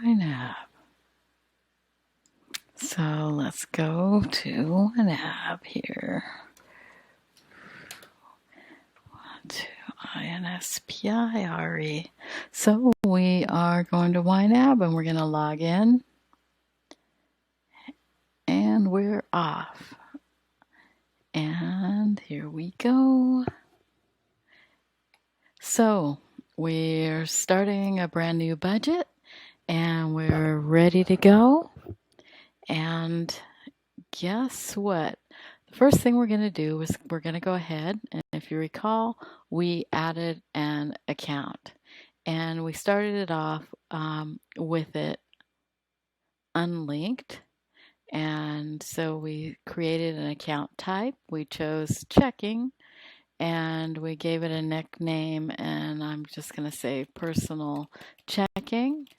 Ynab. So let's go to Ynab here. To INSPIRE. So we are going to Ynab and we're going to log in and we're off. And here we go. So we're starting a brand new budget and we're ready to go. And guess what? The first thing we're going to do is we're going to go ahead, and if you recall, we added an account. And we started it off with it unlinked. And so we created an account type. We chose checking and we gave it a nickname, and I'm just going to say personal checking.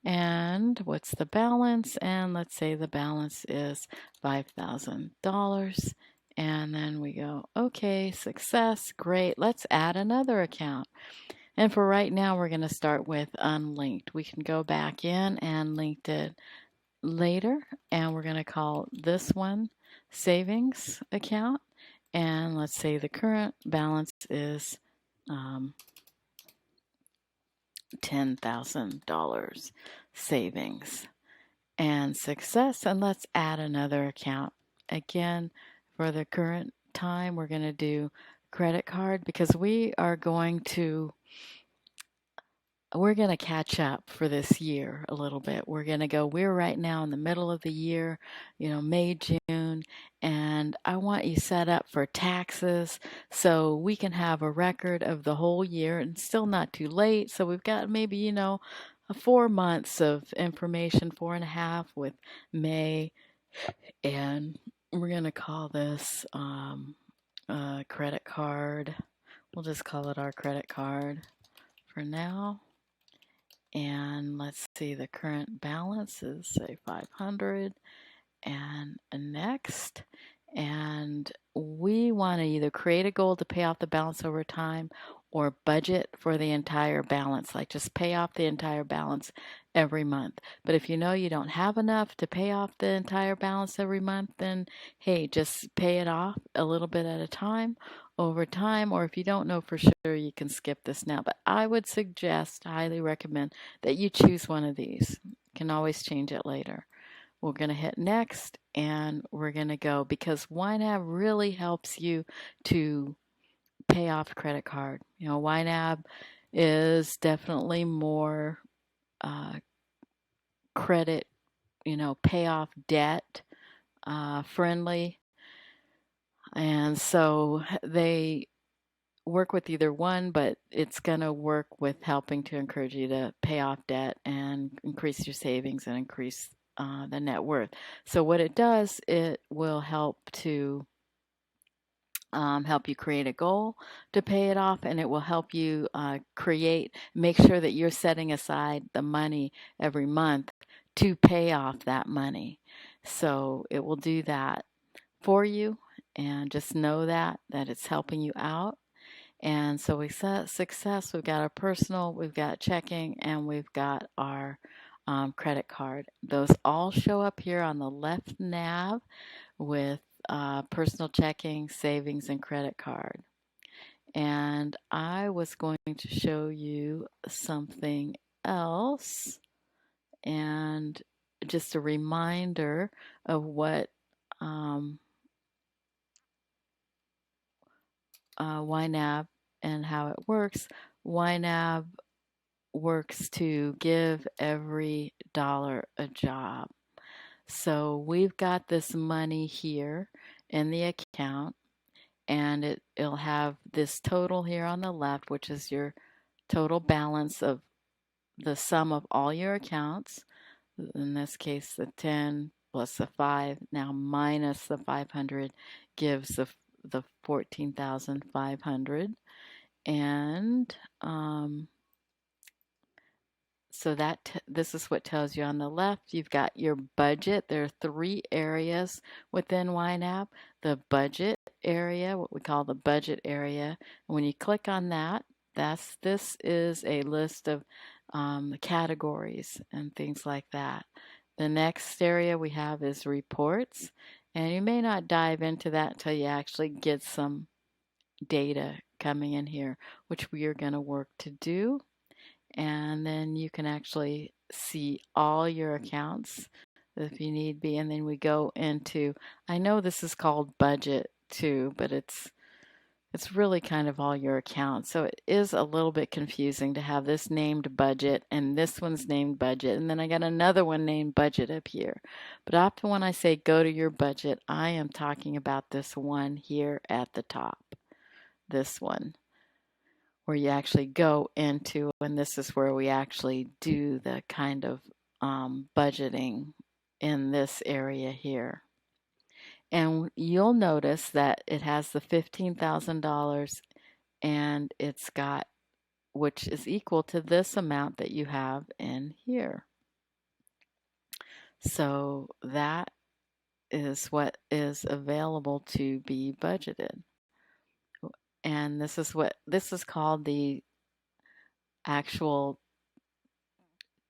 And what's the balance? And let's say the balance is $5,000. And then we go, okay, success, great. Let's add another account. And for right now, we're going to start with unlinked. We can go back in and linked it later, and we're going to call this one savings account. And let's say the current balance is $10,000 savings and success. And let's add another account. Again, for the current time, we're going to do credit card because we're going to catch up for this year a little bit. We're right now in the middle of the year, May, June, and I want you set up for taxes so we can have a record of the whole year and still not too late. So we've got maybe, 4 months of information, 4.5 with May, and we're going to call this credit card. We'll just call it our credit card for now. And let's see, the current balance is say 500 and next. And we want to either create a goal to pay off the balance over time or budget for the entire balance, like just pay off the entire balance every month. But if you know you don't have enough to pay off the entire balance every month, then hey, just pay it off a little bit at a time over time. Or if you don't know for sure, you can skip this now. But I would suggest, highly recommend that you choose one of these. You can always change it later. We're going to hit next and we're going to go because Ynab really helps you to pay off a credit card. Ynab is definitely more credit, pay off debt friendly. And so they work with either one, but it's going to work with helping to encourage you to pay off debt and increase your savings and increase the net worth. So what it does, it will help to help you create a goal to pay it off, and it will help you make sure that you're setting aside the money every month to pay off that money. So it will do that for you, and just know that it's helping you out. And so we set success. We've got our personal, we've got checking, and we've got our credit card. Those all show up here on the left nav with personal checking, savings, and credit card. And I was going to show you something else, and just a reminder of what Ynab and how it works. Ynab works to give every dollar a job. So we've got this money here in the account, and it'll have this total here on the left, which is your total balance of the sum of all your accounts. In this case, the 10 plus the 5, now minus the 500 gives the 14,500. And so this is what tells you on the left. You've got your budget. There are 3 areas within Ynab. The budget area, what we call the budget area. And when you click on that, this is a list of categories and things like that. The next area we have is reports, and you may not dive into that until you actually get some data coming in here, which we are going to work to do. And then you can actually see all your accounts if you need be. And then we go into, I know this is called budget too, but it's really kind of all your accounts. So it is a little bit confusing to have this named budget and this one's named budget. And then I got another one named budget up here. But often when I say go to your budget, I am talking about this one here at the top. This one where you actually go into, and this is where we actually do the kind of budgeting in this area here. And you'll notice that it has the $15,000 and it's got, which is equal to this amount that you have in here. So that is what is available to be budgeted. And this is called the actual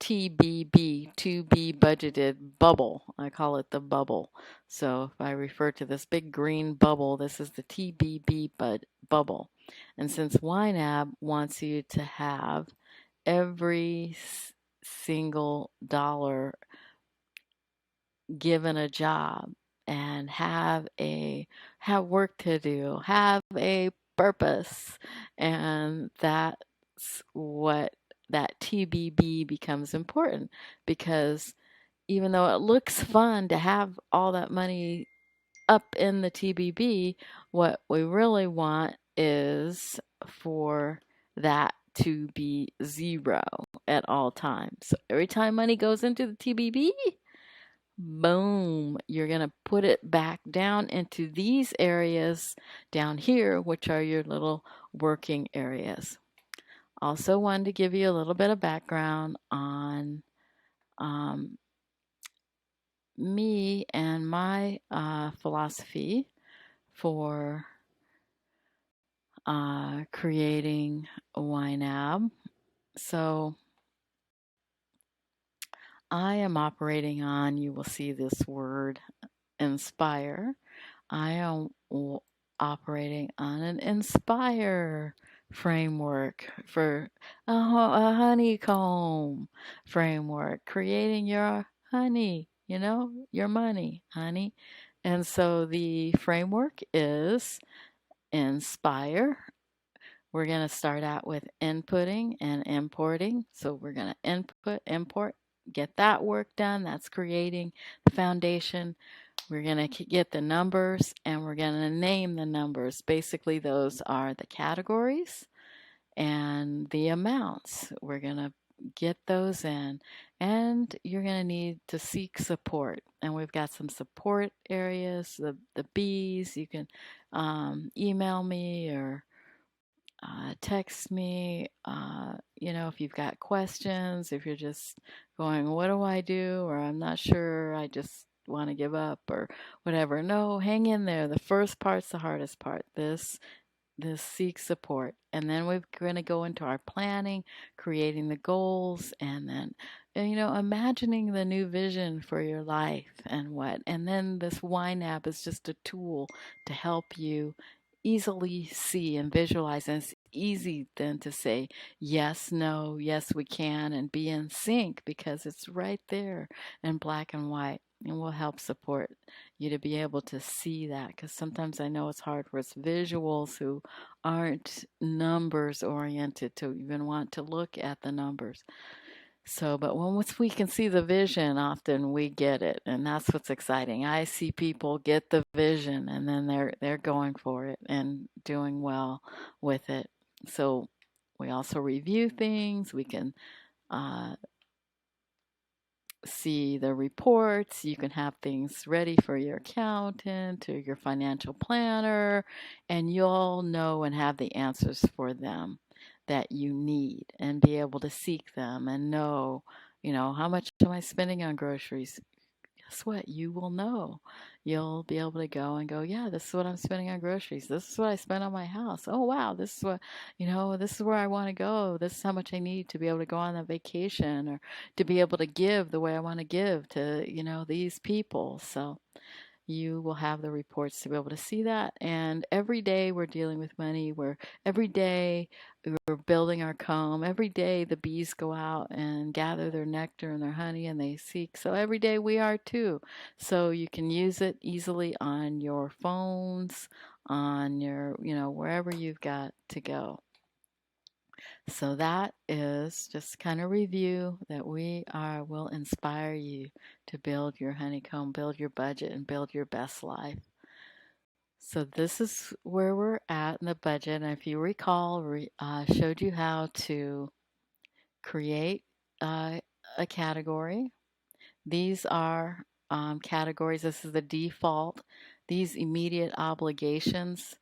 TBB, to be budgeted bubble. I call it the bubble. So if I refer to this big green bubble, this is the TBB bubble. And since Ynab wants you to have every single dollar given a job and have work to do, have a purpose, and that's what that TBB becomes important, because even though it looks fun to have all that money up in the TBB, what we really want is for that to be zero at all times. So every time money goes into the TBB, boom, you're going to put it back down into these areas down here, which are your little working areas. Also wanted to give you a little bit of background on me and my philosophy for creating Ynab. So I am operating on, you will see this word, inspire. I am operating on an inspire framework for a honeycomb framework, creating your honey, your money, honey. And so the framework is inspire. We're going to start out with inputting and importing. So we're going to input, import, get that work done. That's creating the foundation. We're going to get the numbers and we're going to name the numbers. Basically, those are the categories and the amounts. We're going to get those in, and you're going to need to seek support. And we've got some support areas, the B's. You can email me or text me, if you've got questions, if you're just going, what do I do? Or I'm not sure, I just want to give up or whatever. No, hang in there. The first part's the hardest part. This seek support. And then we're going to go into our planning, creating the goals, and then, imagining the new vision for your life and what. And then this Ynab is just a tool to help you easily see and visualize. And it's easy then to say yes, no, yes, we can, and be in sync because it's right there in black and white. And we'll help support you to be able to see that, because sometimes I know it's hard for us visuals who aren't numbers oriented to even want to look at the numbers. So, but once we can see the vision, often we get it, and that's what's exciting. I see people get the vision, and then they're going for it and doing well with it. So, we also review things. We can see the reports. You can have things ready for your accountant or your financial planner, and you'll know and have the answers for them that you need and be able to seek them and know, how much am I spending on groceries? guess what? You will know. You'll be able to go and go, yeah, this is what I'm spending on groceries. This is what I spent on my house. Oh, wow, this is what, this is where I want to go. This is how much I need to be able to go on that vacation or to be able to give the way I want to give to, these people. So you will have the reports to be able to see that. And every day we're dealing with money. Every day we're building our comb. Every day the bees go out and gather their nectar and their honey and they seek. So every day we are too. So you can use it easily on your phones, on your, wherever you've got to go. So that is just kind of review that will inspire you to build your honeycomb, build your budget, and build your best life. So this is where we're at in the budget. And if you recall, showed you how to create a category. These are categories. This is the default. These immediate obligations.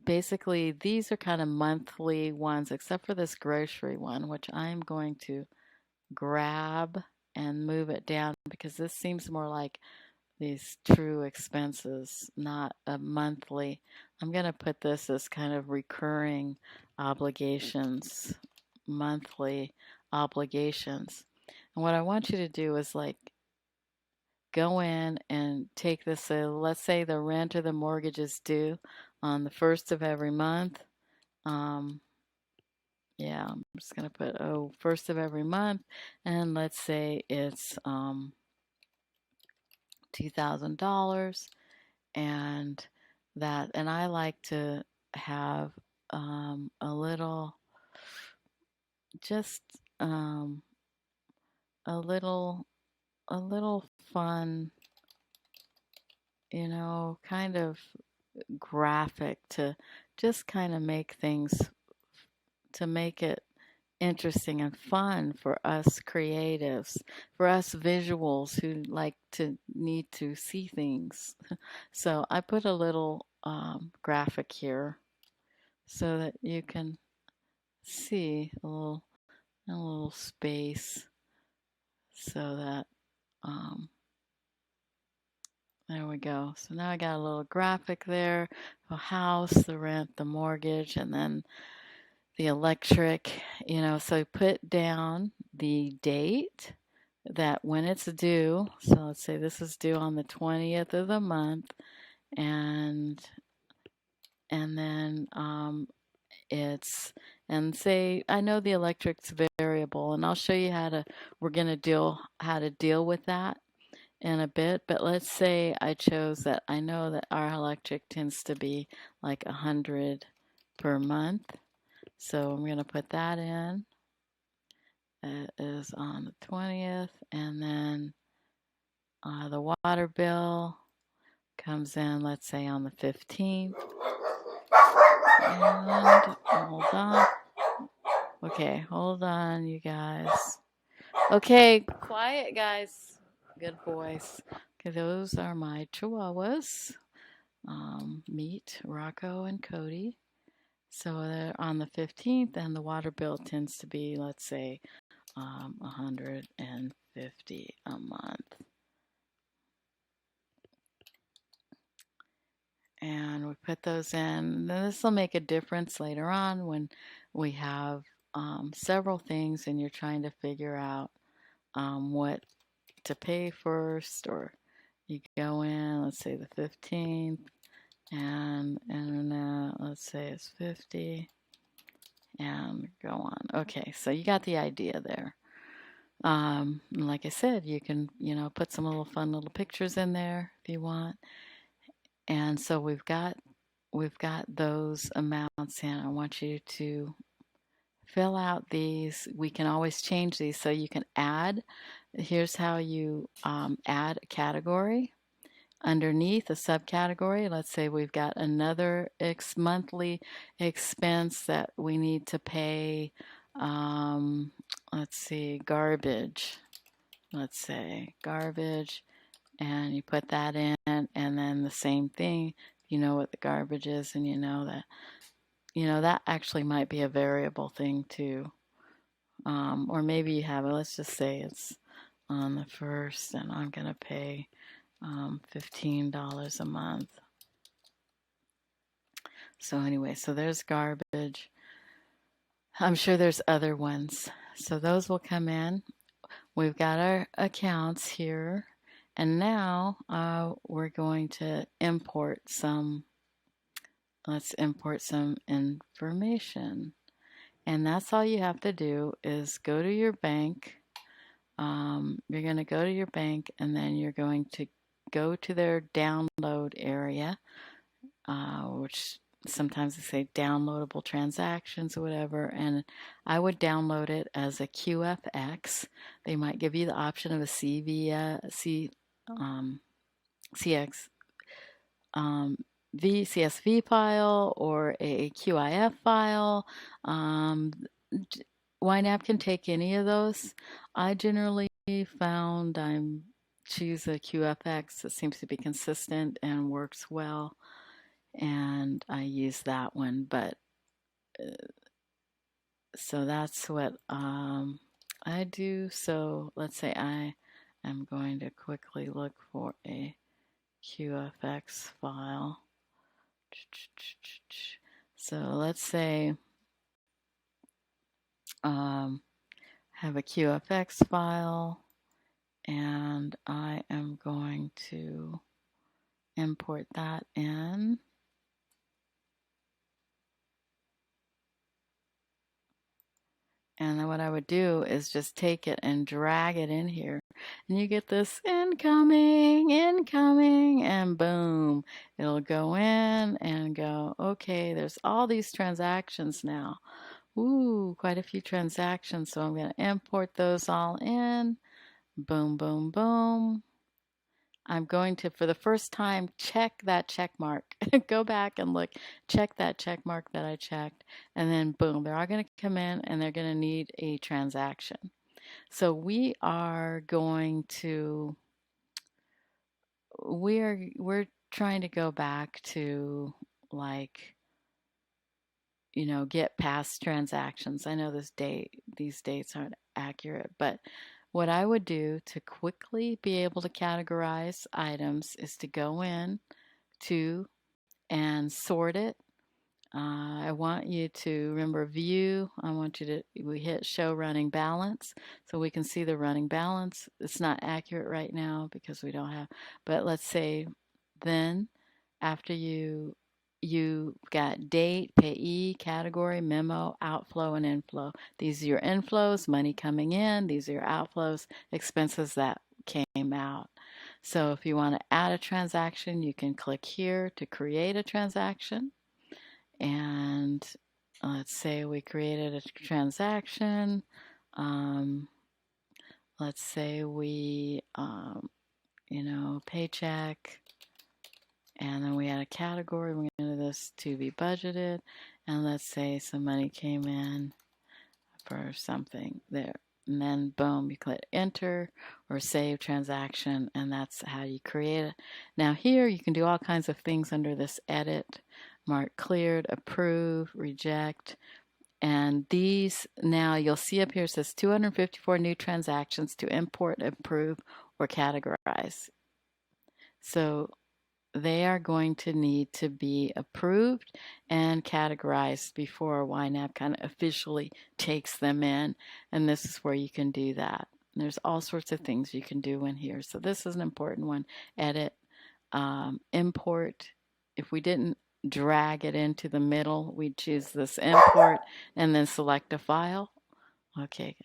Basically, these are kind of monthly ones, except for this grocery one, which I'm going to grab and move it down because this seems more like these true expenses, not a monthly. I'm going to put this as kind of recurring obligations, monthly obligations. And what I want you to do is like go in and take this, let's say the rent or the mortgage is due on the first of every month. Yeah, I'm just going to put, first of every month. And let's say it's $2,000. And and I like to have a little, just a little, a little fun, kind of graphic to just kind of make things, to make it interesting and fun for us creatives, for us visuals who like to need to see things. So I put a little graphic here so that you can see a little space so that there we go. So now I got a little graphic there, the house, the rent, the mortgage, and then the electric, so put down the date that when it's due. So let's say this is due on the 20th of the month, and then and say I know the electric's variable, and I'll show you we're gonna how to deal with that in a bit. But let's say I chose that. I know that our electric tends to be like 100 per month. So I'm going to put that in. It is on the 20th. And then the water bill comes in, let's say, on the 15th. And hold on. Okay, hold on, you guys. Okay, quiet, guys. Good boys. Okay, those are my chihuahuas. Meet Rocco and Cody. So they're on the 15th, and the water bill tends to be, let's say, 150 a month. And we put those in. This will make a difference later on when we have several things and you're trying to figure out what to pay first, or you go in, let's say the 15th, and internet, let's say it's 50, and go on. Okay, so you got the idea there. Like I said, you can, put some fun little pictures in there if you want. And so we've got those amounts in. I want you to fill out these. We can always change these, so you can add. Here's how you add a category. Underneath a subcategory, let's say we've got another monthly expense that we need to pay. Let's see, garbage. Let's say garbage, and you put that in, and then the same thing. You know what the garbage is, and you know that actually might be a variable thing too. Or maybe you have it. Let's just say it's on the 1st, and I'm going to pay $15 a month. So anyway, so there's garbage. I'm sure there's other ones. So those will come in. We've got our accounts here. And now we're going to import some. Let's import some information. And that's all you have to do is go to your bank. You're going to go to your bank, and then you're going to go to their download area, which sometimes they say downloadable transactions or whatever, and I would download it as a QFX. They might give you the option of a CX, CSV file or a QIF file. Ynab can take any of those. I generally found I choose a QFX that seems to be consistent and works well, and I use that one. But so that's what I do. So let's say I am going to quickly look for a QFX file. So let's say have a QFX file, and I am going to import that in. And then what I would do is just take it and drag it in here. And you get this incoming, and boom, it'll go in and go, okay, there's all these transactions now. Ooh, quite a few transactions. So I'm going to import those all in. Boom, boom, boom. I'm going to, for the first time, check that check mark. Go back and look, check that check mark that I checked, and then boom, they're all going to come in and they're going to need a transaction. So we're trying to go back to, like, get past transactions. I know these dates aren't accurate, but what I would do to quickly be able to categorize items is to go in and sort it. I want you to remember view. We hit show running balance so we can see the running balance. It's not accurate right now because we don't have, but let's say then after you've got date, payee, category, memo, outflow, and inflow. These are your inflows, money coming in. These are your outflows, expenses that came out. So if you want to add a transaction, you can click here to create a transaction. And let's say we created a transaction. Let's say we, paycheck. And then we had a category. We're going to do this to be budgeted. And let's say some money came in for something there. And then boom, you click enter or save transaction, and that's how you create it. Now here you can do all kinds of things under this edit, mark cleared, approve, reject. And these now you'll see up here it says 254 new transactions to import, approve, or categorize. So they are going to need to be approved and categorized before Ynab kind of officially takes them in. And this is where you can do that. And there's all sorts of things you can do in here. So this is an important one. Edit, import. If we didn't drag it into the middle, we'd choose this import and then select a file. Okay.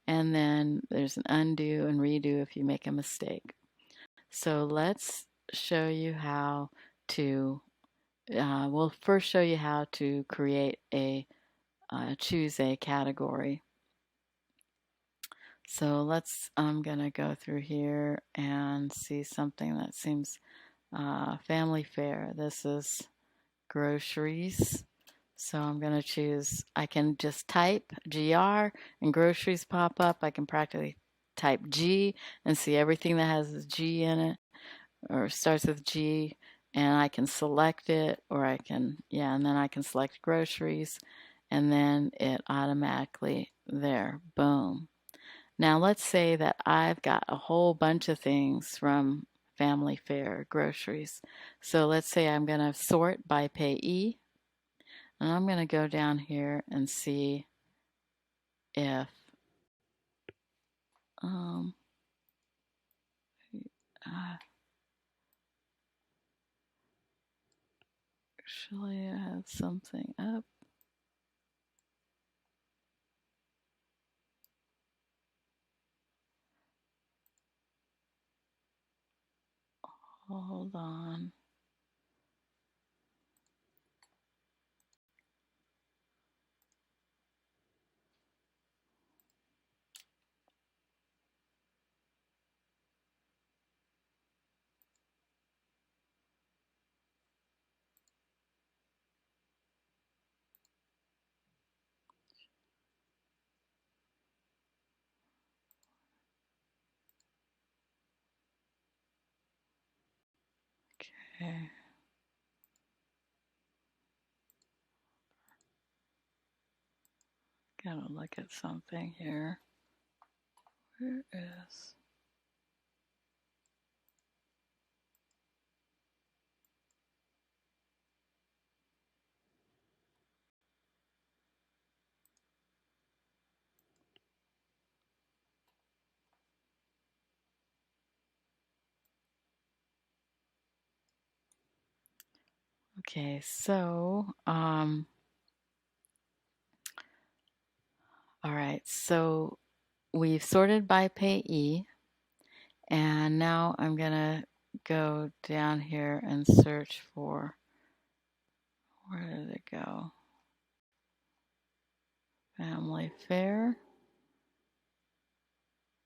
And then there's an undo and redo if you make a mistake. So let's show you how to, we'll first show you how to create choose a category. So I'm going to go through here and see something that seems family fare. This is groceries. So I'm going to choose, I can just type GR and groceries pop up. I can practically type G and see everything that has a G in it or starts with G, and I can select it, or and then I can select groceries, and then it automatically there, boom. Now let's say that I've got a whole bunch of things from family fare, groceries. So let's say I'm going to sort by payee, and I'm going to go down here and see if um, actually I have something up. Hold on. Okay. Gotta look at something here. Where is... Okay, so, all right, so we've sorted by payee, and now I'm gonna go down here and search for, where did it go? Family fare.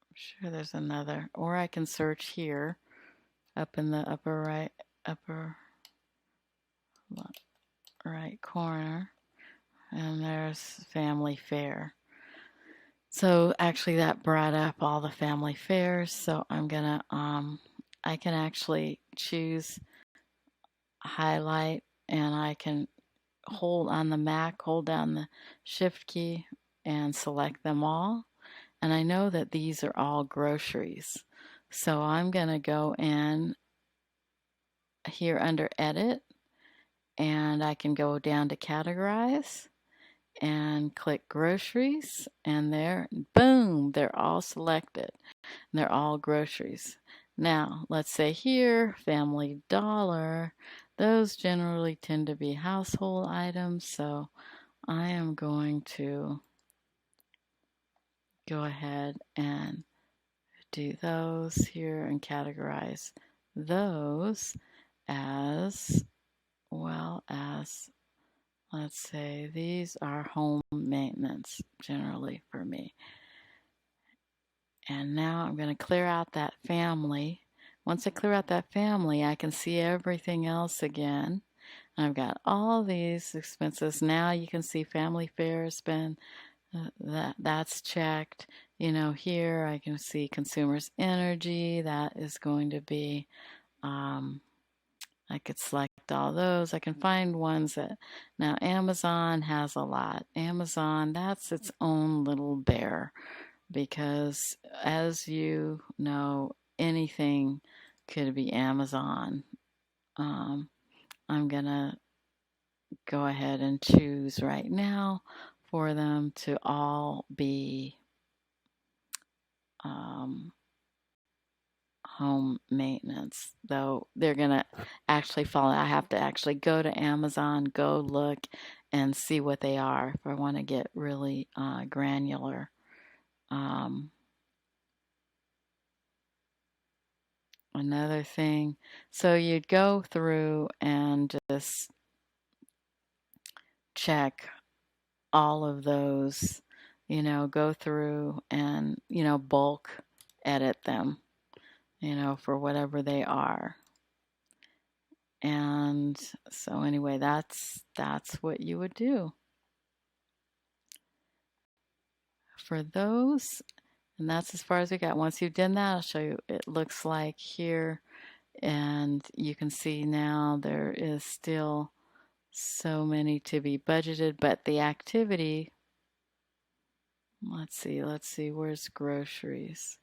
I'm sure there's another, or I can search here up in the upper right corner, and there's family fare. So actually that brought up all the family fares. So I'm gonna, I can actually choose highlight, and I can hold on the Mac, hold down the shift key and select them all. And I know that these are all groceries. So I'm gonna go in here under edit, and I can go down to categorize and click groceries, and there, boom, they're all selected. And they're all groceries. Now, let's say here, Family Dollar, those generally tend to be household items, so I am going to go ahead and do those here and categorize those as well as, let's say these are home maintenance generally for me. And now I'm going to clear out that family. Once I clear out that family, I can see everything else again. And I've got all these expenses. Now you can see family fare has been, that's checked. You know, here I can see consumers energy. That is going to be, I could select all those. I can find ones that, now Amazon has a lot. Amazon, that's its own little bear, because as you know, anything could be Amazon. I'm gonna go ahead and choose right now for them to all be home maintenance, though they're gonna actually fall. I have to actually go to Amazon, go look and see what they are if I want to get really granular. Another thing, so you'd go through and just check all of those, you know, go through and, you know, bulk edit them, you know, for whatever they are. And so anyway, that's what you would do for those. And that's as far as we got. Once you've done that, I'll show you it looks like here. And you can see now there is still so many to be budgeted, but the activity Let's see, where's groceries?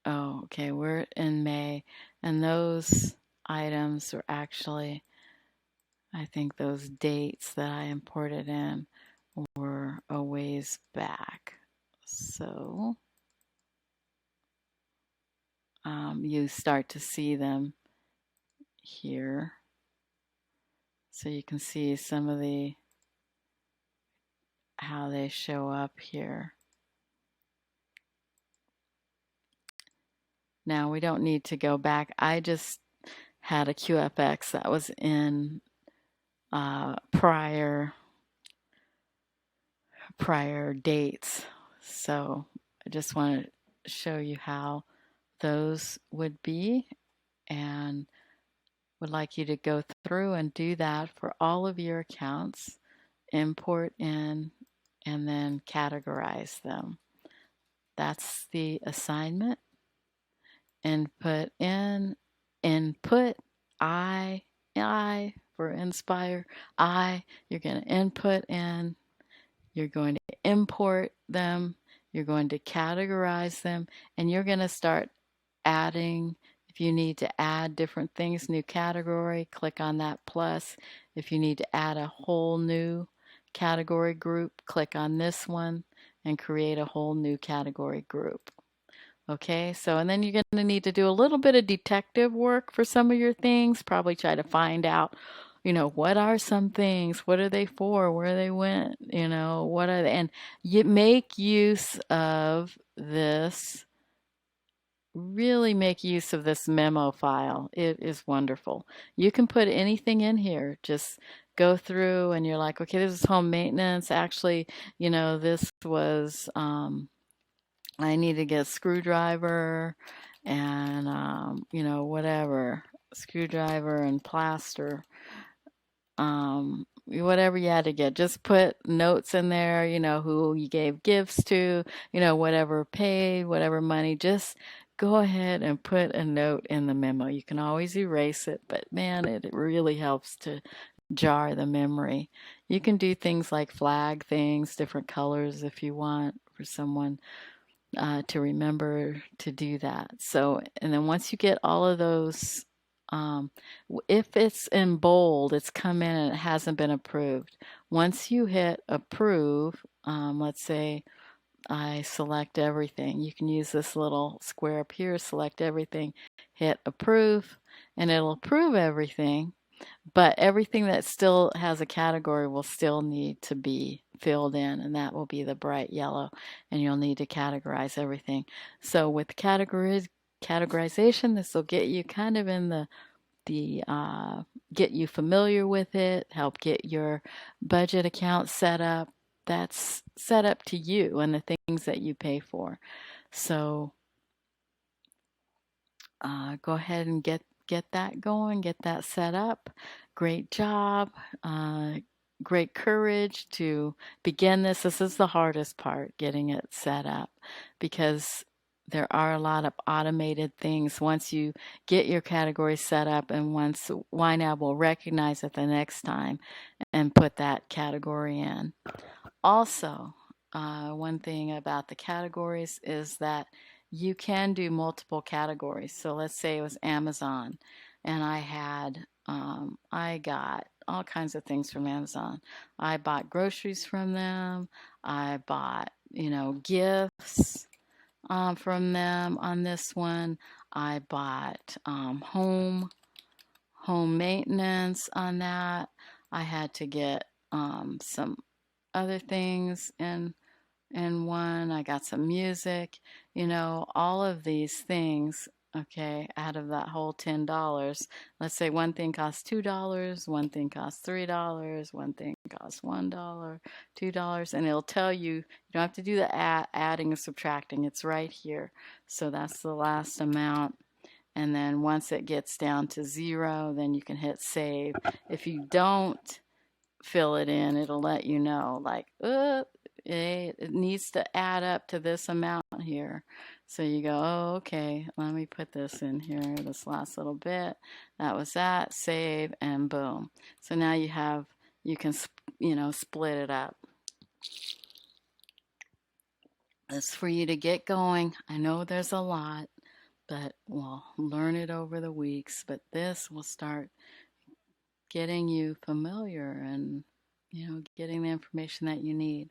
Oh, okay, we're in May, and those items are actually, I think those dates that I imported in were a ways back. So you start to see them here. So you can see some of how they show up here. Now we don't need to go back. I just had a QFX that was in prior dates. So I just want to show you how those would be, and would like you to go through and do that for all of your accounts, import in, and then categorize them. That's the assignment. Input in, input I for inspire, you're going to input in, you're going to import them, you're going to categorize them, and you're going to start adding. If you need to add different things, new category, click on that plus. If you need to add a whole new category group, click on this one and create a whole new category group. Okay, so and then you're going to need to do a little bit of detective work for some of your things. Probably try to find out, what are some things? What are they for? Where they went? What are they? And you make use of this, really make use of this memo file. It is wonderful. You can put anything in here. Just go through and you're like, okay, this is home maintenance. Actually, this was, I need to get a screwdriver and, whatever, screwdriver and plaster, whatever you had to get. Just put notes in there, who you gave gifts to, whatever paid, whatever money. Just go ahead and put a note in the memo. You can always erase it, but man, it really helps to jar the memory. You can do things like flag things, different colors if you want for someone to remember to do that. So, and then once you get all of those, if it's in bold, it's come in and it hasn't been approved. Once you hit approve, let's say I select everything. You can use this little square up here, select everything, hit approve, and it'll approve everything. But everything that still has a category will still need to be filled in, and that will be the bright yellow, and you'll need to categorize everything. So with categorization, this will get you kind of in the get you familiar with it, help get your budget account set up. That's set up to you and the things that you pay for. So go ahead and get that going, get that set up. Great job. Great courage to begin this. This is the hardest part, getting it set up, because there are a lot of automated things. Once you get your category set up, and once Ynab will recognize it the next time and put that category in. Also, one thing about the categories is that you can do multiple categories. So let's say it was Amazon, and I got all kinds of things from Amazon. I bought groceries from them. I bought, gifts from them on this one. I bought home maintenance on that. I had to get some other things in one. I got some music, all of these things. Okay, out of that whole $10, let's say one thing costs $2, one thing costs $3, one thing costs $1, $2, and it'll tell you. You don't have to do the adding or subtracting. It's right here. So that's the last amount. And then once it gets down to 0, then you can hit save. If you don't fill it in, it'll let you know, like, it needs to add up to this amount here. So you go, oh, okay, let me put this in here, this last little bit. That was that, save, and boom. So now you can, split it up. It's for you to get going. I know there's a lot, but we'll learn it over the weeks. But this will start getting you familiar and, getting the information that you need.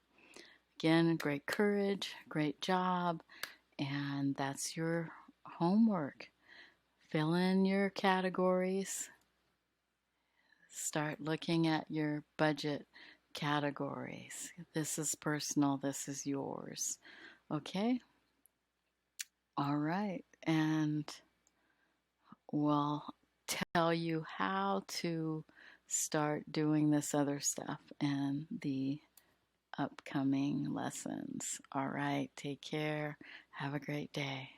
Again, great courage, great job, and that's your homework. Fill in your categories. Start looking at your budget categories. This is personal, this is yours. Okay? All right. And we'll tell you how to start doing this other stuff in the upcoming lessons. All right. Take care. Have a great day.